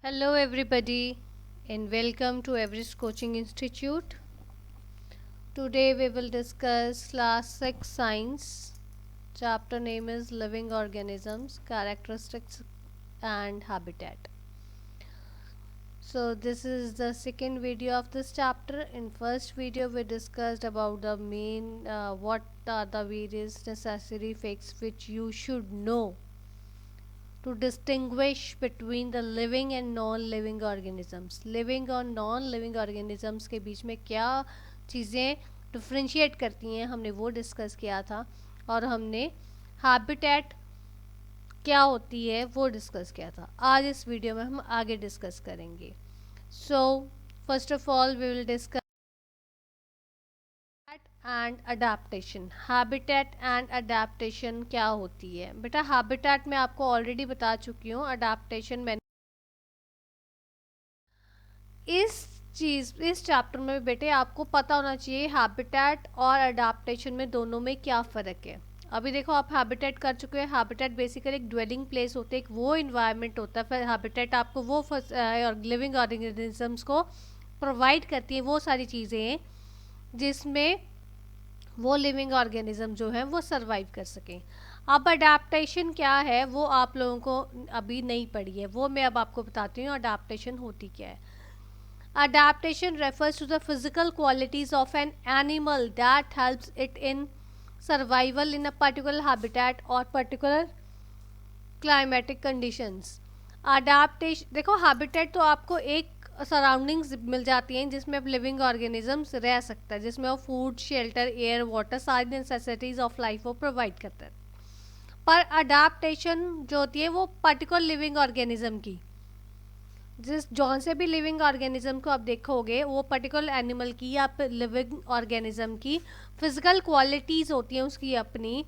Hello, everybody, and welcome to Everest Coaching Institute. Today, we will discuss Class 6 Science. Chapter name is Living Organisms, Characteristics, and Habitat. So, this is the second video of this chapter. In first video, we discussed about the main what are the various necessary facts which you should know to distinguish between the living and non-living organisms. living और non-living organisms के बीच में क्या चीज़ें differentiate करती हैं हमने वो discuss किया था और हमने हैबिटेट क्या होती है वो डिस्कस किया था। आज इस वीडियो में हम आगे डिस्कस करेंगे। So first of all we will discuss and adaptation. Habitat and adaptation क्या होती है बेटा? हैबिटेट मैं आपको ऑलरेडी बता चुकी हूँ। अडेप्टेशन मैंने इस चैप्टर में बेटे आपको पता होना चाहिए हैबिटेट और अडेप्टेशन में दोनों में क्या फ़र्क है। अभी देखो आप हैबिटेट कर चुके हैं। हैबिटेट बेसिकली एक ड्वेलिंग प्लेस होता है, एक वो इन्वायरमेंट होता है। फिर हैबिटेट आपको वो लिविंग ऑर्गेनिजम्स को प्रोवाइड करती है वो सारी चीज़ें जिसमें वो लिविंग ऑर्गेनिज्म जो है वो सरवाइव कर सकें। अब अडेप्टेशन क्या है वो आप लोगों को अभी नहीं पढ़ी है, वो मैं अब आपको बताती हूँ अडेप्टेशन होती क्या है। Adaptation refers to the physical qualities of an animal that helps it in survival in a particular habitat or particular climatic conditions. Adaptation देखो habitat तो आपको एक सराउंडिंग्स मिल जाती हैं जिसमें अब लिविंग ऑर्गेनिजम्स रह सकता है, जिसमें वो फूड, शेल्टर, एयर, वाटर सारी नेसेसिटीज़ ऑफ लाइफ वो प्रोवाइड करता है। पर अडाप्टेशन जो होती है वो पर्टिकुलर लिविंग ऑर्गेनिज्म की, जिस जौन से भी लिविंग ऑर्गेनिज्म को आप देखोगे वो पर्टिकुलर एनिमल की या लिविंग ऑर्गेनिज्म की फिजिकल क्वालिटीज़ होती हैं उसकी अपनी,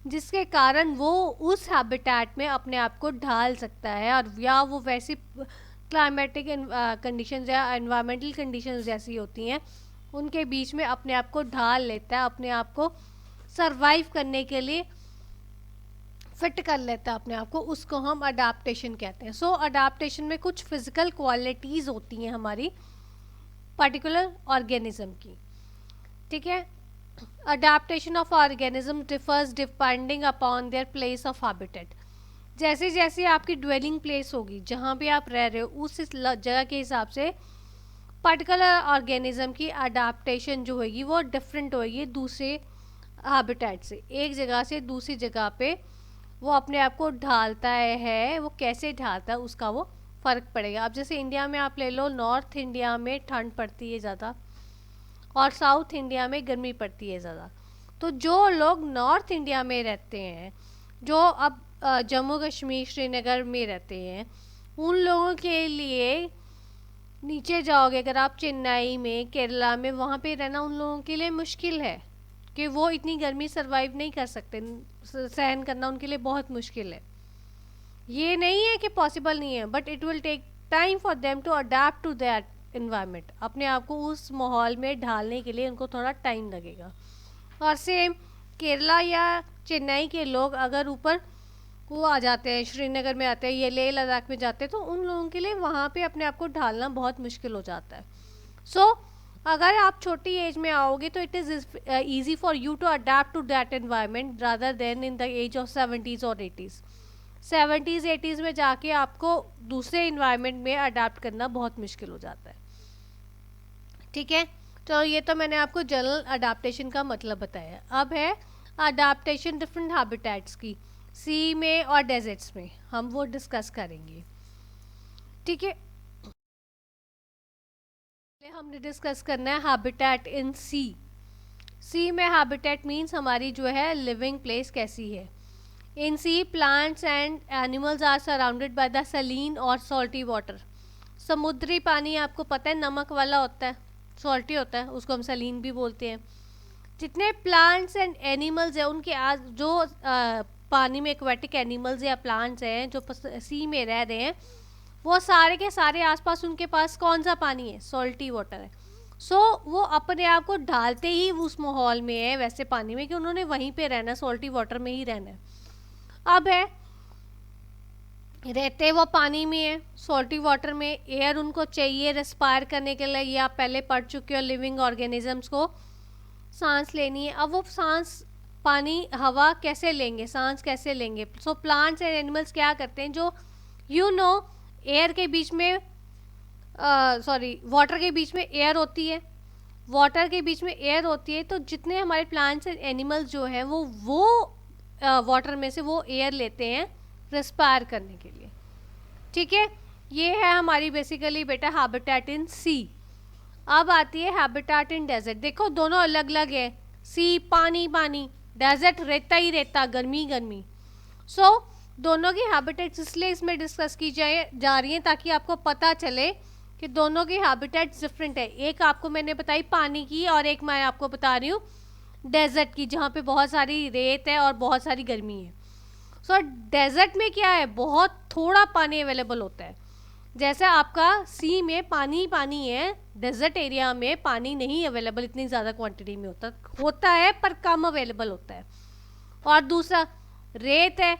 जिसके कारण वो उस हैबिटेट में अपने आप को ढाल सकता है और या वो वैसी क्लाइमेटिक कंडीशंस या एनवायरमेंटल कंडीशंस जैसी होती हैं उनके बीच में अपने आप को ढाल लेता है, अपने आप को सरवाइव करने के लिए फिट कर लेता है अपने आप को, उसको हम अडाप्टेशन कहते हैं। सो अडाप्टेशन में कुछ फिजिकल क्वालिटीज़ होती हैं हमारी पर्टिकुलर ऑर्गेनिज्म की, ठीक है। Adaptation of organism differs depending upon their place of habitat. जैसे जैसे आपकी ड्वेलिंग प्लेस होगी जहाँ भी आप रह रहे हो उस जगह के हिसाब से पर्टिकुलर ऑर्गेनिज्म की अडाप्टेशन जो होगी वो डिफरेंट होगी दूसरे हैबिटेट से। एक जगह से दूसरी जगह पे वो अपने आप को ढालता है, वो कैसे ढालता है उसका वो फ़र्क पड़ेगा। अब जैसे इंडिया में आप ले लो, नॉर्थ इंडिया में ठंड पड़ती है ज़्यादा और साउथ इंडिया में गर्मी पड़ती है ज़्यादा। तो जो लोग नॉर्थ इंडिया में रहते हैं, जो अब जम्मू कश्मीर श्रीनगर में रहते हैं, उन लोगों के लिए नीचे जाओगे अगर आप चेन्नई में, केरला में, वहाँ पे रहना उन लोगों के लिए मुश्किल है कि वो इतनी गर्मी सरवाइव नहीं कर सकते, सहन करना उनके लिए बहुत मुश्किल है। ये नहीं है कि पॉसिबल नहीं है, but it will take time for them to adapt to that environment. अपने आप को उस माहौल में ढालने के लिए उनको थोड़ा टाइम लगेगा। और सेम केरला या चेन्नई के लोग अगर ऊपर वो आ जाते हैं, श्रीनगर में आते हैं या लेह लद्दाख में जाते हैं, तो उन लोगों के लिए वहाँ पे अपने आप को ढालना बहुत मुश्किल हो जाता है। सो अगर आप छोटी एज में आओगे तो it is easy for you to adapt to that environment rather than in the age of 70s और 80s। 70s 80s में जाके आपको दूसरे इन्वायरमेंट में अडेप्ट करना बहुत मुश्किल हो जाता है, ठीक है। तो ये तो मैंने आपको जनरल अडेप्टेशन का मतलब बताया। अब है अडेप्टेशन डिफरेंट हैबिटेट्स की, सी में और डेजर्ट्स में, हम वो डिस्कस करेंगे, ठीक है। हमने डिस्कस करना है हैबिटेट इन सी। सी में हैबिटेट मीन्स हमारी जो है लिविंग प्लेस कैसी है। In sea plants and animals are surrounded by the saline और सॉल्टी वाटर। समुद्री पानी आपको पता है नमक वाला होता है, सॉल्टी होता है, उसको हम सलीन भी बोलते हैं। जितने प्लांट्स एंड एनिमल्स हैं उनके आज जो पानी में एक्वेटिक एनिमल्स या प्लांट्स हैं जो सी में रह रहे हैं, वो सारे के सारे आसपास उनके पास कौन सा पानी है? सॉल्टी वाटर है। सो वो अपने आप को ढालते ही उस माहौल में है, वैसे पानी में, कि उन्होंने वहीं पे रहना, सॉल्टी वाटर में ही रहना है। अब है रहते वो पानी में है, सॉल्टी वाटर में, एयर उनको चाहिए रेस्पायर करने के लिए, ये आप पहले पढ़ चुके हो, लिविंग ऑर्गेनिजम्स को सांस लेनी है। अब वो सांस, पानी, हवा कैसे लेंगे, सांस कैसे लेंगे? सो प्लांट्स एंड एनिमल्स क्या करते हैं, जो एयर के बीच में, वाटर के बीच में एयर होती है, वाटर के बीच में एयर होती है, तो जितने हमारे प्लांट्स एंड एनिमल्स जो हैं वो वाटर में से वो एयर लेते हैं रेस्पायर करने के लिए। ठीक है, ये है हमारी बेसिकली बेटा हैबिटेट इन सी। अब आती है हैबिटेट इन डेजर्ट। देखो दोनों अलग अलग है, सी पानी पानी, डेजर्ट रेता ही रेता, गर्मी गर्मी। सो दोनों की हैबिटेट्स इसलिए इसमें डिस्कस की जा रही हैं ताकि आपको पता चले कि दोनों की हैबिटेट्स डिफरेंट है। एक आपको मैंने बताई पानी की और एक मैं आपको बता रही हूँ डेजर्ट की, जहाँ पे बहुत सारी रेत है और बहुत सारी गर्मी है। सो डेजर्ट में क्या है, बहुत थोड़ा पानी अवेलेबल होता है। जैसे आपका सी में पानी पानी है, डेजर्ट एरिया में पानी नहीं अवेलेबल इतनी ज़्यादा क्वांटिटी में होता है पर कम अवेलेबल होता है। और दूसरा रेत है,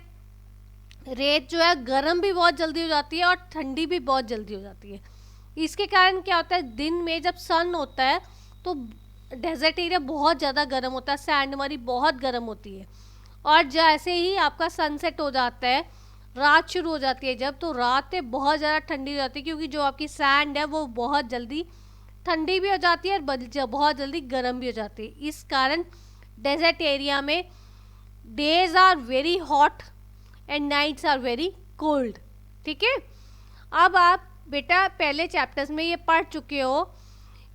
रेत जो है गर्म भी बहुत जल्दी हो जाती है और ठंडी भी बहुत जल्दी हो जाती है। इसके कारण क्या होता है, दिन में जब सन होता है तो डेजर्ट एरिया बहुत ज़्यादा गर्म होता है, सैंड हमारी बहुत गर्म होती है। और जैसे ही आपका सनसेट हो जाता है, रात शुरू हो जाती है जब, तो रातें बहुत ज़्यादा ठंडी हो जाती है, क्योंकि जो आपकी सैंड है वो बहुत जल्दी ठंडी भी हो जाती है और बहुत जल्दी गर्म भी हो जाती है। इस कारण डेजर्ट एरिया में days are very hot and nights are very cold. ठीक है, अब आप बेटा पहले चैप्टर्स में ये पढ़ चुके हो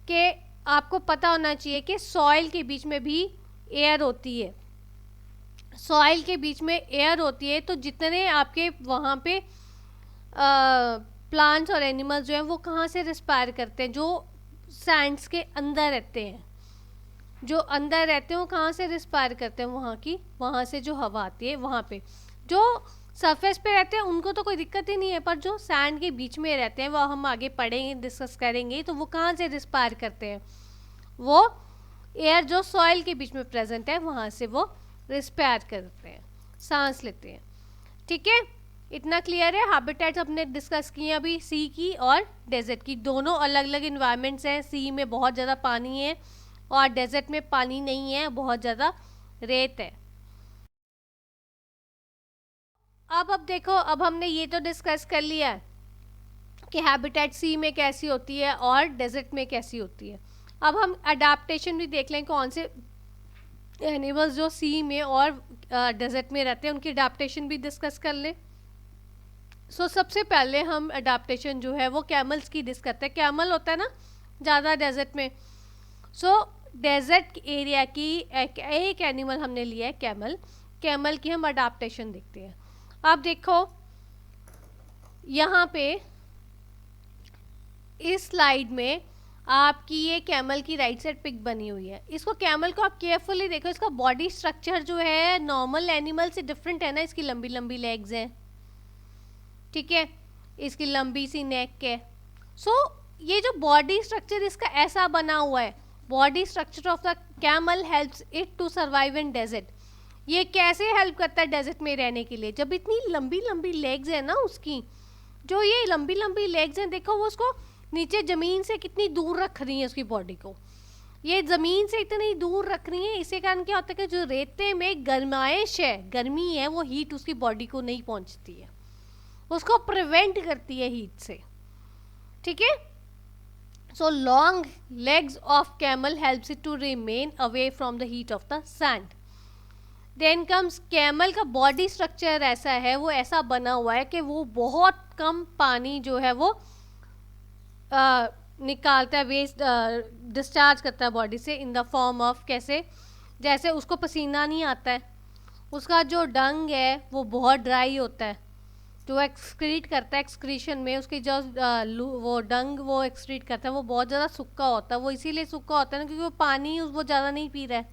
कि आपको पता होना चाहिए कि सॉइल के बीच में भी एयर होती है। सॉइल के बीच में एयर होती है, तो जितने आपके वहाँ पे प्लांट्स और एनिमल्स जो हैं वो कहाँ से रिस्पायर करते हैं, जो सैंड्स के अंदर रहते हैं, जो अंदर रहते हैं वो कहाँ से रिस्पायर करते हैं, वहाँ से जो हवा आती है वहाँ पे। जो सरफेस पे रहते हैं उनको तो कोई दिक्कत ही नहीं है, पर जो सैंड के बीच में रहते हैं वो हम आगे पढ़ेंगे, डिस्कस करेंगे, तो वो कहाँ से रिस्पायर करते हैं, वो एयर जो सॉइल के बीच में प्रेजेंट है वहाँ से वो रिस्पायर करते हैं, सांस लेते हैं। ठीक है, इतना क्लियर है। हैबिटेट्स हमने डिस्कस किए अभी, सी की और डेजर्ट की, दोनों अलग अलग इन्वायरमेंट्स हैं। सी में बहुत ज़्यादा पानी है और डेजर्ट में पानी नहीं है, बहुत ज़्यादा रेत है। अब देखो, अब हमने ये तो डिस्कस कर लिया है कि हैबिटेट सी में कैसी होती है और डेजर्ट में कैसी होती है। अब हम अडाप्टेशन भी देख लें, कौन से एनिमल्स जो सी में और डेजर्ट में रहते हैं उनकी अडाप्टेशन भी डिस्कस कर लें। सो सबसे पहले हम अडाप्टेशन जो है वो कैमल्स की डिस्कस करते हैं। कैमल होता है ना ज़्यादा डेजर्ट में। सो डेजर्ट एरिया की एक एनिमल हमने लिया है कैमल। कैमल की हम अडाप्टेशन देखते हैं। अब देखो यहाँ पे इस स्लाइड में आपकी ये कैमल की राइट साइड पिक बनी हुई है। इसको कैमल को आप केयरफुली देखो, इसका बॉडी स्ट्रक्चर जो है नॉर्मल एनिमल से डिफरेंट है ना। इसकी लंबी लंबी लेग्स हैं, ठीक है, इसकी लंबी सी नेक है। सो ये जो बॉडी स्ट्रक्चर इसका ऐसा बना हुआ है, body structure of the camel helps it to survive in desert. ये कैसे हेल्प करता है डेजर्ट में रहने के लिए, जब इतनी लंबी लंबी लेग्स है ना उसकी, जो ये लंबी लंबी लेग्स हैं, देखो वो उसको नीचे ज़मीन से कितनी दूर रख रही है उसकी बॉडी को। ये ज़मीन से इतनी दूर रख रही है, इसके कारण क्या होता है कि जो रेते में गर्माइश है, गर्मी है, वो हीट उसकी बॉडी को नहीं पहुंचती है, उसको प्रिवेंट करती है हीट से। ठीक है, so long legs of camel helps it to remain away from the heat of the sand. Then comes camel का बॉडी स्ट्रक्चर ऐसा है, वो ऐसा बना हुआ है कि वो बहुत कम पानी जो है वो निकालता है, वेस्ट डिस्चार्ज करता है बॉडी से इन द फॉर्म ऑफ, कैसे, जैसे उसको पसीना नहीं आता है, उसका जो डंग है वो बहुत ड्राई होता है, जो एक्सक्रीट करता है एक्सक्रीशन में, उसकी जो वो डंग वो एक्सक्रीट करता है वो बहुत ज़्यादा सूखा होता है। वो इसीलिए सूखा होता है ना क्योंकि वो पानी वो ज़्यादा नहीं पी रहा है,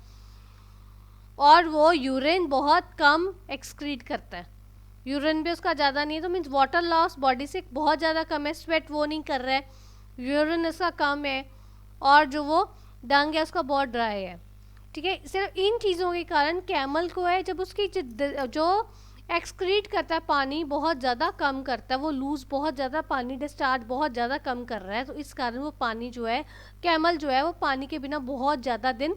और वो यूरिन बहुत कम एक्सक्रीट करता है। यूरिन भी उसका ज़्यादा नहीं है, तो मीन्स वाटर लॉस बॉडी से बहुत ज़्यादा कम है। स्वेट वो नहीं कर रहा है, यूरिन इसका कम है, और जो वो डंग है उसका बहुत ड्राई है। ठीक है, सिर्फ इन चीज़ों के कारण कैमल को है, जब उसकी जो एक्सक्रीट करता है पानी बहुत ज़्यादा कम करता है, वो लूज़ बहुत ज़्यादा पानी डिस्चार्ज बहुत ज़्यादा कम कर रहा है, तो इस कारण वो पानी जो है कैमल जो है वो पानी के बिना बहुत ज़्यादा दिन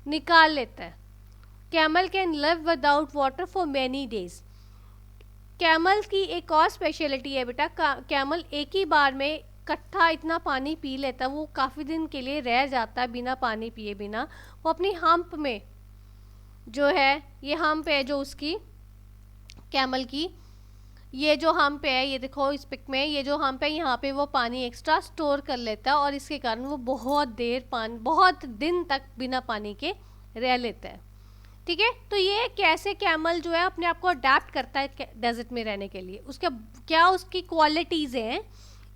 निकाल लेता है। Camel can live without water for many days. Camel की एक और स्पेशलिटी है बेटा, कैमल एक ही बार में इकट्ठा इतना पानी पी लेता है, वो काफ़ी दिन के लिए रह जाता है बिना पानी पिए बिना। वो अपनी हम्प में जो है, ये हम्प है जो उसकी कैमल की, ये जो हम्प है, ये देखो इस पिक में, ये जो हम्प है यहाँ पे वो पानी एक्स्ट्रा स्टोर कर लेता है और इसके कारण वो बहुत देर पानी, बहुत दिन तक बिना पानी के रह लेता है। ठीक है, तो ये कैसे कैमल जो है अपने आप को अडेप्ट करता है डेजर्ट में रहने के लिए, उसका क्या उसकी क्वालिटीज़ हैं,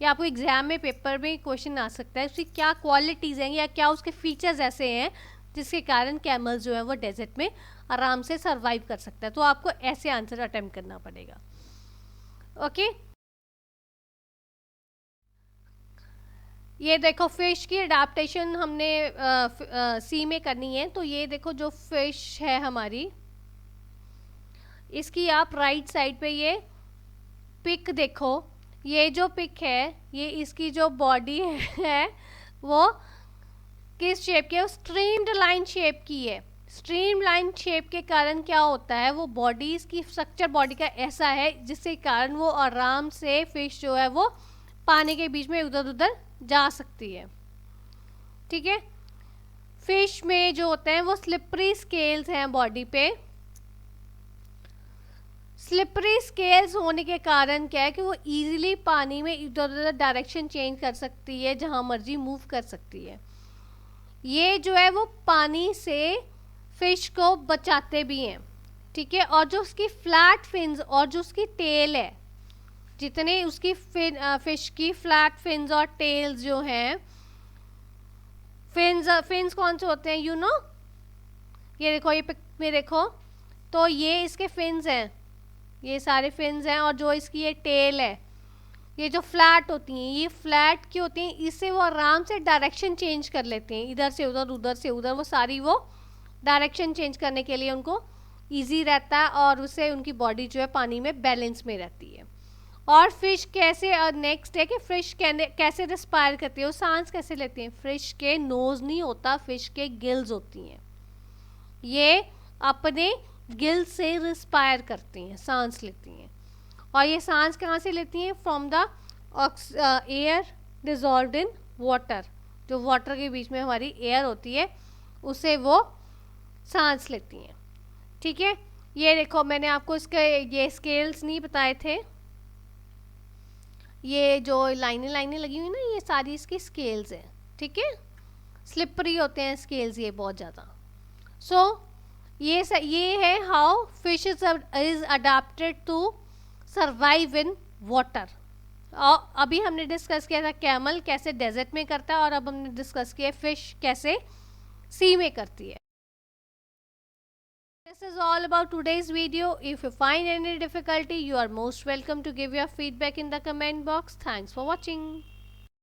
या आपको एग्जाम में पेपर में क्वेश्चन आ सकता है उसकी क्या क्वालिटीज़ हैं या क्या उसके फीचर्स ऐसे हैं जिसके कारण कैमल जो है वो डेजर्ट में आराम से सरवाइव कर सकता है। तो आपको ऐसे आंसर अटेम्प्ट करना पड़ेगा। ओके, ये देखो फिश की अडेप्टेशन हमने सी में करनी है। तो ये देखो जो फिश है हमारी, इसकी आप राइट साइड पे ये पिक देखो, ये जो पिक है ये इसकी जो बॉडी है वो किस शेप की है, स्ट्रीम्ड लाइन शेप की है। स्ट्रीम लाइन शेप के कारण क्या होता है, वो बॉडी इसकी स्ट्रक्चर बॉडी का ऐसा है जिसके कारण वो आराम से फिश जो है वो पानी के बीच में उधर उधर जा सकती है। ठीक है, फिश में जो होते हैं वो स्लिपरी स्केल्स हैं बॉडी पे। स्लिपरी स्केल्स होने के कारण क्या है कि वो इजीली पानी में इधर उधर डायरेक्शन चेंज कर सकती है, जहां मर्जी मूव कर सकती है। ये जो है वो पानी से फिश को बचाते भी हैं। ठीक है, और जो उसकी फ्लैट फिन्स और जो उसकी टेल है, जितने उसकी फिश की फ्लैट फिन्स और टेल्स जो हैं, फिन्स कौन से होते हैं यू नो, ये देखो ये पिक में देखो, तो ये इसके फिन्स हैं, ये सारे फिन्स हैं, और जो इसकी ये टेल है, ये जो फ्लैट होती हैं, ये फ्लैट क्यों होती हैं, इससे वो आराम से डायरेक्शन चेंज कर लेते हैं, इधर से उधर उधर से उधर, वो सारी वो डायरेक्शन चेंज करने के लिए उनको इजी रहता है और उससे उनकी बॉडी जो है पानी में बैलेंस में रहती है। और फिश कैसे, नेक्स्ट है कि फिश कैसे रिस्पायर करती है, वो सांस कैसे लेती हैं। फिश के नोज नहीं होता, फिश के गिल्स होती हैं, ये अपने गिल से रिस्पायर करती हैं, सांस लेती हैं। और ये सांस कहाँ से लेती हैं, from the air dissolved in water, जो वाटर के बीच में हमारी एयर होती है उससे वो सांस लेती हैं। ठीक है, ये देखो मैंने आपको इसके ये स्केल्स नहीं बताए थे, ये जो लाइनें लाइनें लगी हुई ना, ये सारी इसकी स्केल्स हैं। ठीक है, स्लिपरी होते हैं स्केल्स ये बहुत ज़्यादा। सो ये है how fish is adapted to survive in water. और अभी हमने डिस्कस किया था कैमल कैसे डेजर्ट में करता है, और अब हमने डिस्कस किया फिश कैसे सी में करती है। This is all about today's video. If you find any difficulty, you are most welcome to give your feedback in the comment box. Thanks for watching.